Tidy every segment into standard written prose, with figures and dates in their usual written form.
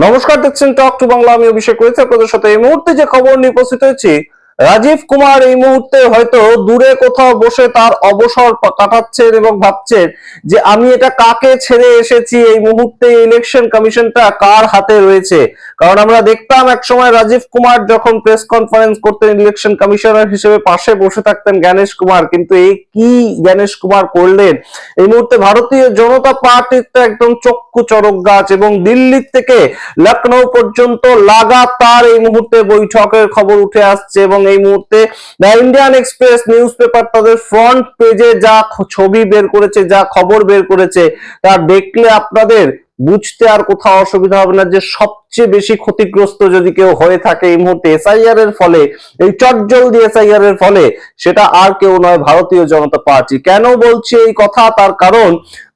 নমস্কার, দেখছেন talk to Bangla. আমি অভিষেক রয়েছে আপনাদের সাথে। এই মুহূর্তে যে খবর নিয়ে উপস্থিত হয়েছি, রাজীব কুমার এই মুহূর্তে হয়তো দূরে কোথাও বসে তার অবসর কাটাচ্ছেন এবং ভাবছেন যে আমি এটা কাকে ছেড়ে এসেছি, এই মুহূর্তে ইলেকশন কমিশনটা কার হাতে রয়েছে। কারণ আমরা দেখতাম এক সময় রাজীব কুমার যখন প্রেস কনফারেন্স করতেন ইলেকশন কমিশনার হিসেবে, পাশে বসে থাকতেন জ্ঞানেশ কুমার। কিন্তু এই কি জ্ঞানেশ কুমার করলেন, এই মুহূর্তে ভারতীয় জনতা পার্টির তো একদম চক্ষু চড়ক গাছ, এবং দিল্লি থেকে লখনৌ পর্যন্ত লাগাতার এই মুহূর্তে বৈঠকের খবর উঠে আসছে। এবং এই মুহূর্তে the Indian express news paper তাদের ফ্রন্ট পেজে যা ছবি বের করেছে, যা খবর বের করেছে, তা দেখলে আপনাদের বুঝতে আর কোথাও অসুবিধা হবে না যে সবচেয়ে বেশি ক্ষতিগ্রস্ত যদি কেউ হয়ে থাকে এই মুহূর্তে এসআইআর এর ফলে, এই চটজলদি এসআইআর এর ফলে, সেটা আর কেউ নয়, ভারতীয় জনতা পার্টি। কেন বলছি এই কথা? তার কারণ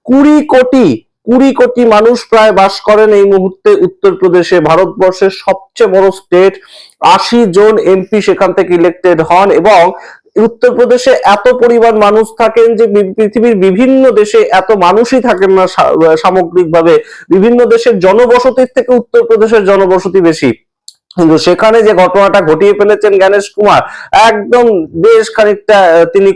20 কোটি মানুষ প্রায় বাস করেন এই মুহূর্তে উত্তরপ্রদেশে, ভারতবর্ষের সবচেয়ে বড় স্টেট। 80 জন এমপি সেখান থেকে ইলেক্টেড হন, এবং উত্তরপ্রদেশে এত পরিমাণ মানুষ থাকেন যে পৃথিবীর বিভিন্ন দেশে এত মানুষই থাকেন না সামগ্রিকভাবে। বিভিন্ন দেশের জনবসতির থেকে উত্তরপ্রদেশের জনবসতি বেশি। কিন্তু সেখানে যে ঘটনাটা ঘটিয়ে ফেলেছেন জ্ঞানেশ কুমার, একদম বেশ খানিকটা তিনি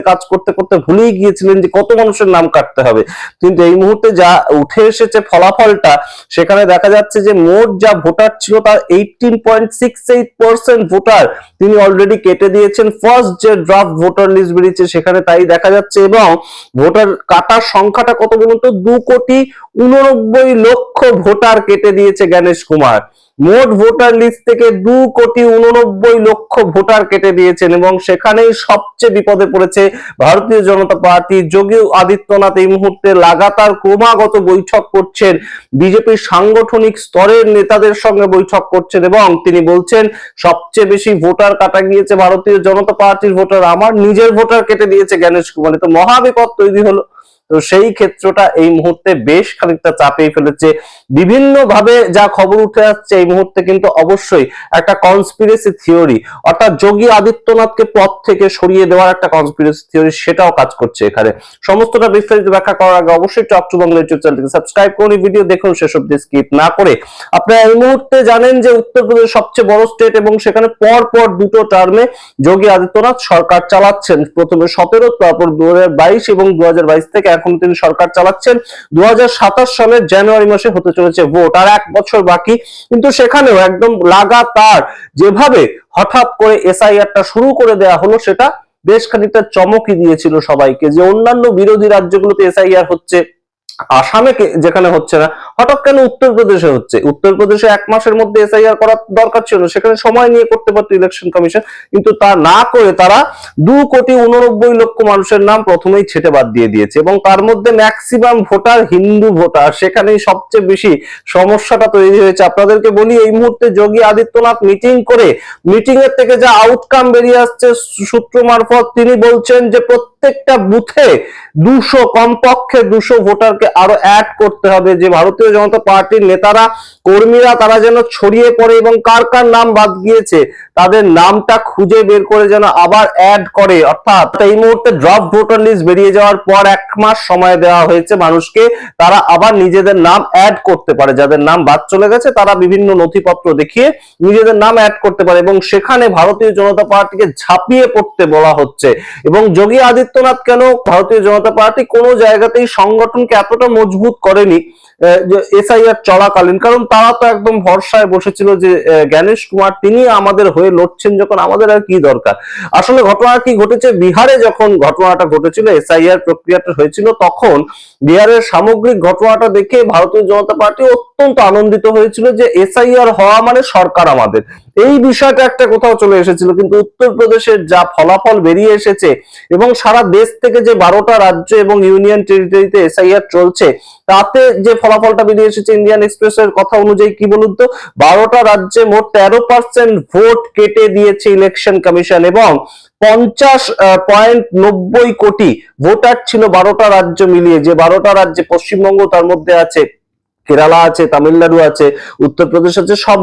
কাজ করতে করতে ভুলেই গিয়েছিলেন যে কত মানুষের নাম কাটতে হবে। কিন্তু এই মুহূর্তে যা উঠে এসেছে ফলাফলটা, সেখানে দেখা যাচ্ছে যে মোট যা ভোটার ছিল তার 18.68% ভোটার তিনি অলরেডি কেটে দিয়েছেন। ফার্স্ট যে ড্রাফট ভোটার লিস্ট বেরিয়েছে সেখানে তাই দেখা যাচ্ছে। এবং ভোটার কাটার সংখ্যাটা কত বলুন তো, 2,89,00,000 ভোটার কেটে দিয়েছে জ্ঞানেশ কুমার। মোট ভোটার লিস্ট থেকে 2,89,00,000 ভোটার কেটে দিয়েছেন। এবং সেখানেই সবচেয়ে বিপদে পড়েছে ভারতীয় জনতা পার্টি। যোগী আদিত্যনাথ এই মুহূর্তে লাগাতার ক্রমাগত বৈঠক করছেন, বিজেপির সাংগঠনিক স্তরের নেতাদের সঙ্গে বৈঠক করছেন, এবং তিনি বলছেন সবচেয়ে বেশি ভোটার কাটা গিয়েছে ভারতীয় জনতা পার্টির ভোটার, আমার নিজের ভোটার কেটে দিয়েছে জ্ঞানেশ কুমার। তো মহাবিপদ তৈরি হলো। তো সেই ক্ষেত্রটা এই মুহূর্তে বেশ খানিকটা চাপিয়ে ফেলেছে। বিভিন্ন ভাবে যা খবর উঠে আসছে এই মুহূর্তে, কিন্তু অবশ্যই একটা কনস্পিরেসি থিওরি, অর্থাৎ যোগী আদিত্যনাথকে পদ থেকে সরিয়ে দেওয়ার একটা কনস্পিরেসি থিওরি, সেটাও কাজ করছে এখানে। সমস্তটা বিস্তারিত ব্যাখ্যা করার আগে অবশ্যই টক টু বাংলা ইউটিউব চ্যানেলটিকে সাবস্ক্রাইব করুন, ভিডিও দেখুন শেষ অবধি স্কিপ না করে। আপনারা এই মুহূর্তে জানেন যে উত্তরপ্রদেশ সবচেয়ে বড় স্টেট, এবং সেখানে পর পর দুটো টার্মে যোগী আদিত্যনাথ সরকার চালাচ্ছেন। প্রথমে 17, তারপর 2022, এবং 2022 থেকে এখন তিনি সরকার চালাচ্ছেন। 2027 সালের জানুয়ারি মাসে হতে চলেছে ভোট, আর 1 বছর বাকি। কিন্তু সেখানেও একদম লাগাতার যেভাবে হঠাৎ করে এসআইআরটা শুরু করে দেওয়া হলো, সেটা বেশ খানিকটা চমকই দিয়েছিল সবাইকে। যে অন্যান্য বিরোধী রাজ্যগুলোতে এসআইআর হচ্ছে, আসামে যেখানে হচ্ছে না, হঠাৎ কেন উত্তরপ্রদেশে হচ্ছে? উত্তরপ্রদেশে 1 মাসের মধ্যে এসআইআর করার দরকার ছিল, সেখানে সময় নিয়ে করতে পারতো ইলেকশন কমিশন। কিন্তু তা না করে তারা 2,89,00,000 মানুষের নাম প্রথমেই ছেটে বাদ দিয়ে দিয়েছে, এবং তার মধ্যে ম্যাক্সিমাম ভোটার হিন্দু ভোটার। সেখানেই সবচেয়ে বেশি সমস্যাটা তৈরি হয়েছে। আপনাদেরকে বলি, এই মুহূর্তে যোগী আদিত্যনাথ মিটিং করে, মিটিং এর থেকে যা আউটকাম বেরিয়ে আসছে সূত্র মারফত, তিনি বলছেন যে প্রত্যেকটা বুথে 200, কমপক্ষে 200 ভোটারকে আরো অ্যাড করতে হবে। যে ভারতীয় জনতা পার্টির নেতারা, কর্মীরা, তারা যেন ছড়িয়ে পড়ে, এবং কার কার নাম বাদ গিয়েছে তাদের নামটা খুঁজে বের করে যেন আবার অ্যাড করে। অর্থাৎ এই মুহূর্তে ড্রাফট ভোটার লিস্ট বেরিয়ে যাওয়ার পর 1 মাস সময় দেওয়া হয়েছে মানুষকে, তারা আবার নিজেদের নাম অ্যাড করতে পারে। যাদের নাম বাদ চলে গেছে তারা বিভিন্ন নথিপত্র দেখিয়ে নিজেদের নাম অ্যাড করতে পারে, এবং সেখানে ভারতীয় জনতা পার্টিকে ঝাঁপিয়ে পড়তে বলা হচ্ছে। এবং যোগী আদিত্যনাথ কেন, ভারতীয় জনতা পার্টি কোনো জায়গাতেই সংগঠনকে এতটা মজবুত করেনি এসআইআর চলাকালীন, কারণ তারা তো একদম ভরসায় বসেছিল যে জ্ঞানেশ কুমার তিনি আমাদের হয়ে লড়ছেন, যখন আমাদের আর কি দরকার। আসলে ঘটনা কি ঘটেছে, বিহারে যখন ঘটনাটা ঘটেছিল, এসআইআর প্রক্রিয়াটা হয়েছিল, তখন বিহারের সামগ্রিক ঘটনাটা দেখে ভারতীয় জনতা পার্টি অত্যন্ত আনন্দিত হয়েছিল যে এসআইআর হওয়া মানে সরকার আমাদের, এই বিষয়টা একটা কোথাও চলে এসেছিল। কিন্তু উত্তরপ্রদেশের যা ফলাফল বেরিয়ে এসেছে, এবং সারা দেশ থেকে যে 12টা রাজ্য এবং ইউনিয়ন টেরিটরিতে এসআইআর চলছে, তাতে যে ফলাফলটা বেরিয়ে এসেছে ইন্ডিয়ান এক্সপ্রেসের কথা অনুযায়ী, কি বলুন তো, 12টা রাজ্যে মোট 13% ভোট কেটে দিয়েছে ইলেকশন কমিশন, এবং 50.90 কোটি ভোটার ছিল 12টা রাজ্য মিলিয়ে। যে 12টা রাজ্যে পশ্চিমবঙ্গ তার মধ্যে আছে, কেরালা আছে, তামিলনাড়ু আছে, উত্তরপ্রদেশ আছে, সব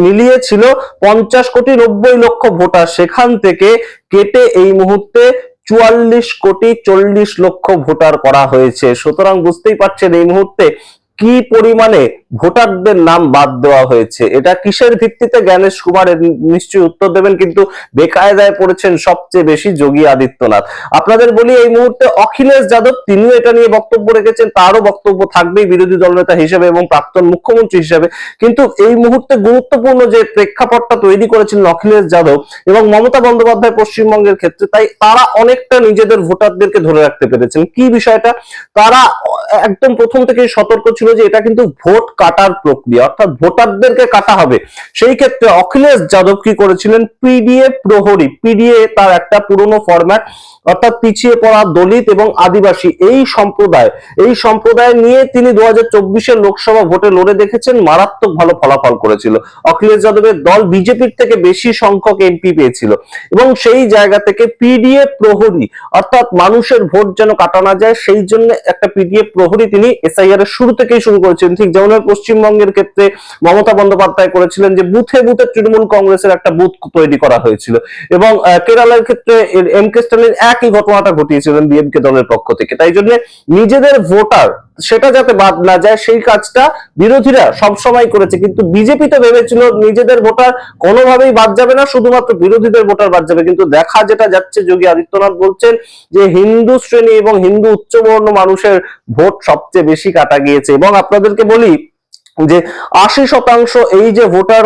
মিলিয়ে ছিল 50,90,00,000 ভোটার। সেখান থেকে কেটে এই মুহূর্তে 44,40,00,000 ভোটার করা হয়েছে। সুতরাং বুঝতেই পারছেন এই মুহূর্তে কি পরিমাণে ভোটারদের নাম বাদ দেওয়া হয়েছে। এটা কিসের ভিত্তিতে জ্ঞানেশ কুমার নিশ্চয়ই উত্তর দেবেন, কিন্তু বেকায়দায় পড়েছেন সবচেয়ে বেশি যোগী আদিত্যনাথ। আপনাদের বলি এই মুহূর্তে অখিলেশ যাদব তিনিও এটা নিয়ে বক্তব্য রেখেছেন, তারও বক্তব্য থাকবেই বিরোধী দলনেতা হিসেবে এবং প্রাক্তন মুখ্যমন্ত্রী হিসেবে। কিন্তু এই মুহূর্তে গুরুত্বপূর্ণ যে প্রেক্ষাপটটা তৈরি করেছিলেন অখিলেশ যাদব এবং মমতা বন্দ্যোপাধ্যায় পশ্চিমবঙ্গের ক্ষেত্রে, তাই তারা অনেকটা নিজেদের ভোটারদেরকে ধরে রাখতে পেরেছেন। কি বিষয়টা, তারা একদম প্রথম থেকেই সতর্ক ছিল যে এটা কিন্তু ভোট কাটার প্রক্রিয়া, অর্থাৎ ভোটারদেরকে কাটা হবে। সেই ক্ষেত্রে অখিলেশ যাদব কি করেছিলেন, পিডিএ প্রহরী, পিডিএ তার একটা পুরনো ফরম্যাট, অর্থাৎ পিছিয়ে পড়া দলিত এবং আদিবাসী এই সম্প্রদায় নিয়ে তিনি 2024-এর লোকসভা ভোটে লড়ে দেখেছেন, মারাত্মক ভালো ফলাফল করেছিল। অখিলেশ যাদবের দল বিজেপির থেকে বেশি সংখ্যক এমপি পেয়েছিল এবং সেই জায়গা থেকে পিডিএ প্রহরী, অর্থাৎ মানুষের ভোট যেন কাটা না যায় সেই জন্য একটা পিডিএ প্রহরী তিনি এসআইআর এর শুরু থেকেই শুরু করেছিলেন। ঠিক যেমন পশ্চিমবঙ্গের ক্ষেত্রে মমতা বন্দ্যোপাধ্যায় করেছিলেন যে বুথে বুথে তৃণমূল কংগ্রেসের একটা বুথ তৈরি করা হয়েছিল, এবং কেরালার ক্ষেত্রে এম কে স্ট্যালিন একই ঘটনাটা ঘটিয়েছিলেন ডিএমকে দলের পক্ষ থেকে। তাই জন্য নিজেদের ভোটার সেটা যাতে বাদ না যায় সেই কাজটা বিরোধীরা সবসময় করেছে, কিন্তু বিজেপি তো ভেবেছিল নিজেদের ভোটার কোনোভাবেই বাদ যাবে না, শুধুমাত্র বিরোধীদের ভোটার বাদ যাবে। কিন্তু দেখা যেটা যাচ্ছে, যোগী আদিত্যনাথ বলছেন যে হিন্দু শ্রেণী এবং হিন্দু উচ্চবর্ণ মানুষের ভোট সবচেয়ে বেশি কাটা গিয়েছে। এবং আপনাদেরকে বলি যে 80% এই যে ভোটার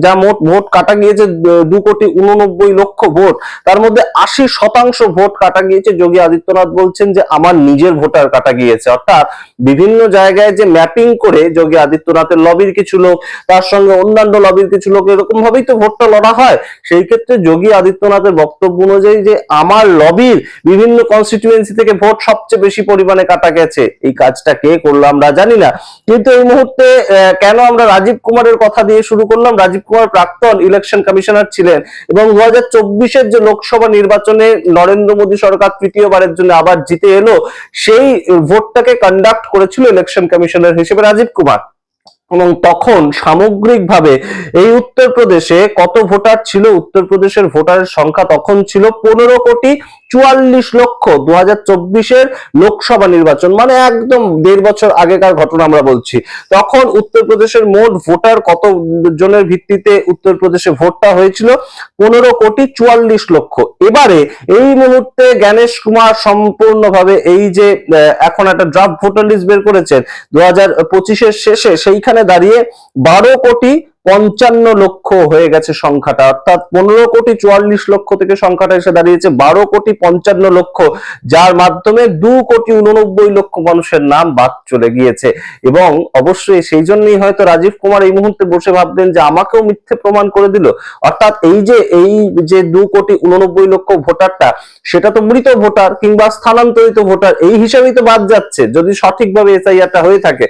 যা মোট ভোট কাটা গিয়েছে 2,89,00,000 ভোট, তার মধ্যে 80% ভোট কাটা গিয়েছে যোগী আদিত্যনাথ বলছেন যে আমার নিজের ভোটার কাটা গিয়েছে। অর্থাৎ বিভিন্ন জায়গায় যে ম্যাপিং করে যোগী আদিত্যনাথের লবির কিছু লোক তার সঙ্গে অন্যান্য লবির কিছু লোক এরকম ভাবেই তো ভোটটা লড়া হয়। সেই ক্ষেত্রে যোগী আদিত্যনাথের বক্তব্য অনুযায়ী যে আমার লবির বিভিন্ন কনস্টিটিউয়েন্সি থেকে ভোট সবচেয়ে বেশি পরিমাণে কাটা গেছে, এই কাজটা কে করলো আমরা জানি না। কিন্তু এই মুহূর্তে কেন আমরা রাজীব কুমারের কথা দিয়ে শুরু করলাম, রাজীব কুমার প্রাক্তন ইলেকশন কমিশনার ছিলেন এবং 2024-এর যে লোকসভা নির্বাচনে নরেন্দ্র মোদী সরকার তৃতীয়বারের জন্য আবার জিতে এলো, সেই ভোটটাকে কন্ডাক্ট করেছিল ইলেকশন কমিশনার হিসেবে রাজীব কুমার। এবং তখন সামগ্রিকভাবে এই উত্তরপ্রদেশে কত ভোটার ছিল, উত্তরপ্রদেশের ভোটারের সংখ্যা তখন ছিল 15,44,00,000। 2024-এর লোকসভা নির্বাচন মানে একদম 1.5 বছর আগেকার ঘটনা আমরা বলছি। তখন উত্তরপ্রদেশের মোট ভোটার কত জনের ভিত্তিতে উত্তরপ্রদেশে ভোটটা হয়েছিল, 15,44,00,000। এবারে এই মুহূর্তে জ্ঞানেশ কুমার সম্পূর্ণভাবে এই যে এখন একটা ড্রাফট ভোটার লিস্ট বের করেছেন 2025-এর শেষে, সেইখানে দাঁড়িয়ে 12,55,00,000 হয়ে গেছে সংখ্যাটা। অর্থাৎ 15,44,00,000 থেকে সংখ্যাটা এসে দাঁড়িয়েছে 12,55,00,000, যার মাধ্যমে 2,89,00,000 মানুষের নাম বাদ চলে গিয়েছে। এবং অবশ্যই সেই জন্যই হয়তো রাজীব কুমার এই মুহূর্তে বসে ভাববেন যে আমাকেও মিথ্যে প্রমাণ করে দিল। অর্থাৎ এই যে 2,89,00,000 ভোটারটা, সেটা তো মৃত ভোটার কিংবা স্থানান্তরিত ভোটার এই হিসাবেই তো বাদ যাচ্ছে যদি সঠিকভাবে এসআইআরটা হয়ে থাকে।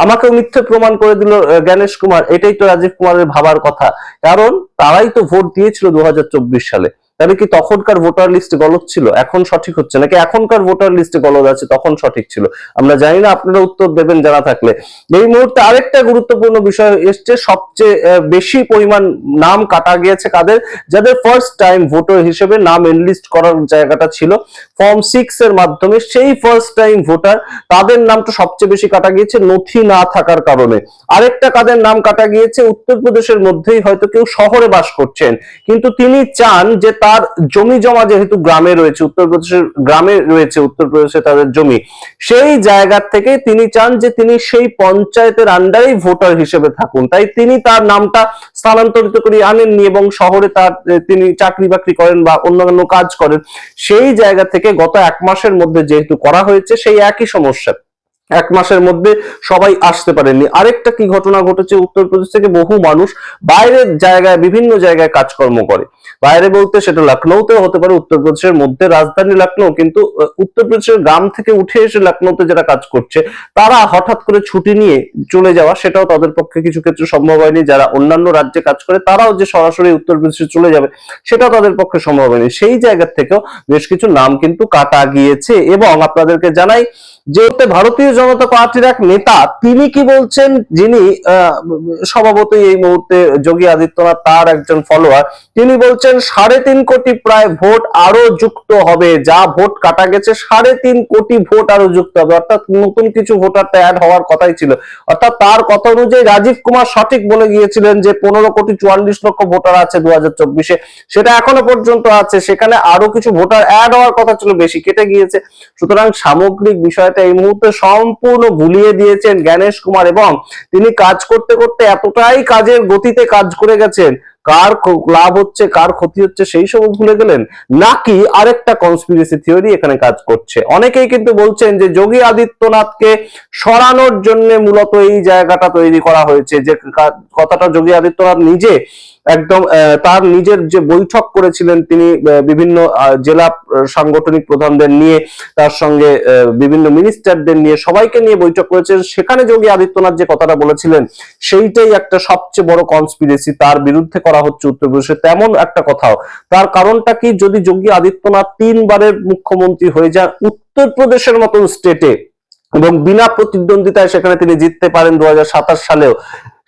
আমাকেও মিথ্যে প্রমাণ করে দিল জ্ঞানেশ কুমার, এটাই তো রাজীব কুমারের ভাবার কথা। কারণ তারাই তো ভোট দিয়েছিল 2024 সালে। তাহলে কি তখনকার ভোটার লিস্ট গলদ ছিল, এখন সঠিক হচ্ছে, নাকি এখনকার ভোটার লিস্টে গলদ আছে তখন সঠিক ছিল? আমরা জানি না, আপনারা উত্তর দেবেন জানা থাকলে। এই মুহূর্তে আরেকটা গুরুত্বপূর্ণ বিষয় এসছে, সবচেয়ে বেশি পরিমাণ নাম কাটা গিয়েছে কাদের, যাদের ফার্স্ট টাইম ভোটার হিসেবে নাম এনলিস্ট করার জায়গাটা ছিল ফর্ম 6 এর মাধ্যমে, সেই ফার্স্ট টাইম ভোটার তাদের নামটা সবচেয়ে বেশি কাটা গিয়েছে নথি না থাকার কারণে। আরেকটা কাদের নাম কাটা গিয়েছে, উত্তরপ্রদেশের মধ্যেই হয়তো কেউ শহরে বাস করছেন কিন্তু তিনি চান যে তার জমি জমা যেহেতু গ্রামে রয়েছে, উত্তরপ্রদেশের গ্রামে রয়েছে, উত্তরপ্রদেশে তাদের জমি, সেই জায়গা থেকে তিনি চান যে তিনি সেই পঞ্চায়েতের আন্ডারেই ভোটার হিসেবে থাকুন। তাই তিনি তার নামটা স্থানান্তরিত করে আনেননি এবং শহরে তার তিনি চাকরি বাকরি করেন বা অন্যান্য কাজ করেন। সেই জায়গা থেকে গত 1 মাসের মধ্যে যেহেতু করা হয়েছে, সেই একই সমস্যা, 1 মাসের মধ্যে সবাই আসতে পারেননি। আরেকটা কি ঘটনা ঘটেছে, উত্তরপ্রদেশ থেকে বহু মানুষ বাইরের জায়গায় বিভিন্ন জায়গায় কাজকর্ম করে, বাইরে বলতে সেটা লখনৌতে হতে পারে, উত্তরপ্রদেশের মধ্যে রাজধানী লখনৌ, কিন্তু উত্তরপ্রদেশের গ্রাম থেকে উঠে এসে লখনৌতে যারা কাজ করছে তারা হঠাৎ করে ছুটি নিয়ে চলে যাওয়া, সেটাও তাদের পক্ষে কিছু ক্ষেত্রে সম্ভব হয়নি। যারা অন্যান্য রাজ্যে কাজ করে তারাও যে সরাসরি উত্তরপ্রদেশে চলে যাবে সেটাও তাদের পক্ষে সম্ভব হয়নি। সেই জায়গা থেকেও বেশ কিছু নাম কিন্তু কাটা গিয়েছে। এবং আপনাদেরকে জানাই যে ভারতীয় জনতা পার্টির এক নেতা তিনি কি বলছেন, যিনি স্বভাবতই এই মুহূর্তে যোগী আদিত্যনাথ তার একজন ফলোয়ার, তিনি বলছেন 3.5 কোটি প্রায় ভোট আরো যুক্ত হবে, যা ভোট কাটা গেছে 3.5 কোটি ভোট আরো যুক্ত হবে, অর্থাৎ নতুন কিছু ভোটার অ্যাড হওয়ার কথাই ছিল। অর্থাৎ তার কথা অনুযায়ী রাজীব কুমার সঠিক বলে গিয়েছিলেন যে 15,44,00,000 ভোটার আছে 2024-এ, সেটা এখনো পর্যন্ত আছে, সেখানে আরো কিছু ভোটার অ্যাড হওয়ার কথা ছিল, বেশি কেটে গিয়েছে। সুতরাং সামগ্রিক বিষয়টা এই মুহূর্তে সম্পূর্ণ ভুলিয়ে দিয়েছেন জ্ঞানেশ কুমার, এবং তিনি কাজ করতে করতে এতটাই কাজের গতিতে কাজ করে গেছেন, কার লাভ হচ্ছে কার ক্ষতি হচ্ছে সেই সব ভুলে গেলেন, নাকি আরেকটা কনস্পিরেসি থিওরি এখানে কাজ করছে। অনেকেই কিন্তু বলছেন যে যোগী আদিত্যনাথকে সরানোর জন্য মূলত এই জায়গাটা তৈরি করা হয়েছে, যে কথাটা যোগী আদিত্যনাথ নিজে একদম তার নিজের যে বৈঠক করেছিলেন তিনি বিভিন্ন জেলা সাংগঠনিক প্রধানদের নিয়ে, তার সঙ্গে বিভিন্ন মিনিস্টারদের নিয়ে, সবাইকে নিয়ে বৈঠক করেছেন, সেখানে যোগী আদিত্যনাথ যে কথাটা বলেছিলেন সেইটাই একটা সবচেয়ে বড় কনস্পিরেসি তার বিরুদ্ধে করা হচ্ছে উত্তরপ্রদেশে, তেমন একটা কথাও। তার কারণটা কি, যদি যোগী আদিত্যনাথ 3 বারের মুখ্যমন্ত্রী হয়ে যান উত্তরপ্রদেশের মতন স্টেটে এবং বিনা প্রতিদ্বন্দ্বিতায় সেখানে তিনি জিততে পারেন 2027 সালেও,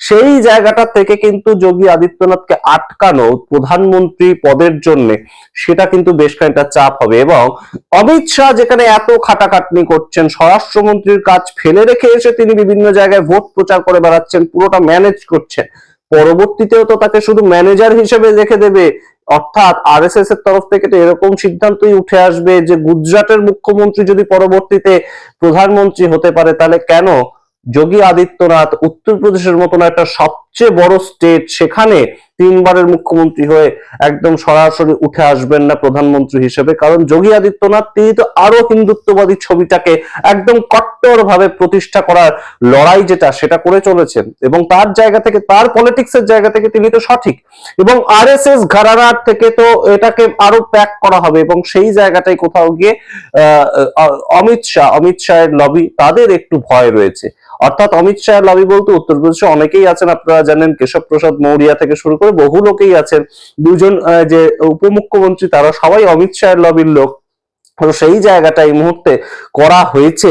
সেই জায়গাটা থেকে কিন্তু যোগী আদিত্যনাথকে আটকানো প্রধানমন্ত্রী পদের জন্য সেটা কিন্তু বেশ খানিকটা চাপ হবে। এবং অমিত শাহ যেখানে এত খাটাখাটনি করছেন, স্বরাষ্ট্রমন্ত্রীর কাজ ফেলে রেখে এসে তিনি বিভিন্ন জায়গায় ভোট প্রচার করে বেড়াচ্ছেন, পুরোটা ম্যানেজ করছেন, পরবর্তীতেও তো তাকে শুধু ম্যানেজার হিসেবে রেখে দেবে। অর্থাৎ আরএসএস এর তরফ থেকে তো এরকম সিদ্ধান্তই উঠে আসবে যে গুজরাটের মুখ্যমন্ত্রী যদি পরবর্তীতে প্রধানমন্ত্রী হতে পারে, তাহলে কেন যোগী আদিত্যনাথ উত্তরপ্রদেশের মতন একটা সবচেয়ে বড় স্টেট, সেখানে 3 বারের মুখ্যমন্ত্রী হয়ে একদম সরাসরি উঠে আসবেন না প্রধানমন্ত্রী হিসেবে? কারণ যোগী আদিত্যনাথ তিনি তো আরো হিন্দুত্ববাদী ছবিটাকে একদম কট্টর ভাবে প্রতিষ্ঠা করার লড়াই যেটা সেটা করে চলেছেন, এবং তার জায়গা থেকে, তার পলিটিক্সের জায়গা থেকে তিনি তো সঠিক, এবং আরএসএস ঘরানার থেকে তো এটাকে আরো প্যাক করা হবে, এবং সেই জায়গাটাই কোথাও গিয়ে অমিত শাহের লবি তাদের একটু ভয় রয়েছে। অর্থাৎ অমিত শাহের লবি বলতে উত্তরপ্রদেশে অনেকেই আছেন, আপনারা জানেন, কেশব প্রসাদ মৌরিয়া থেকে শুরু করে বহু লোকেই আছেন, দুজন যে উপমুখ্যমন্ত্রী তারা সবাই অমিত শাহের লবির লোক। সেই জায়গাটা এই মুহূর্তে করা হয়েছে,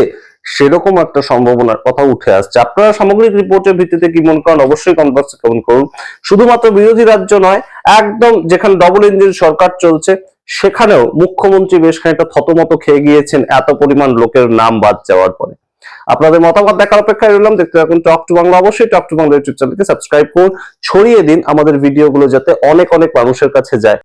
সেরকম একটা সম্ভাবনার কথা উঠে আসছে। আপনারা সামগ্রিক রিপোর্টের ভিত্তিতে কি মনে করেন অবশ্যই কমেন্ট বক্সে কমেন্ট করুন। শুধুমাত্র বিরোধী রাজ্য নয়, একদম যেখানে ডবল ইঞ্জিন সরকার চলছে সেখানেও মুখ্যমন্ত্রী বেশ খানিকটা থতমত খেয়ে গিয়েছেন এত পরিমাণ লোকের নাম বাদ যাওয়ার পরে। আপনাদের মতামত দেখার অপেক্ষায় রইলাম। দেখতে থাকুন টক টু বাংলা। অবশ্যই টক টু বাংলা ইউটিউব চ্যানেলকে সাবস্ক্রাইব করুন, ছড়িয়ে দিন আমাদের ভিডিওগুলো যাতে অনেক অনেক মানুষের কাছে যায়।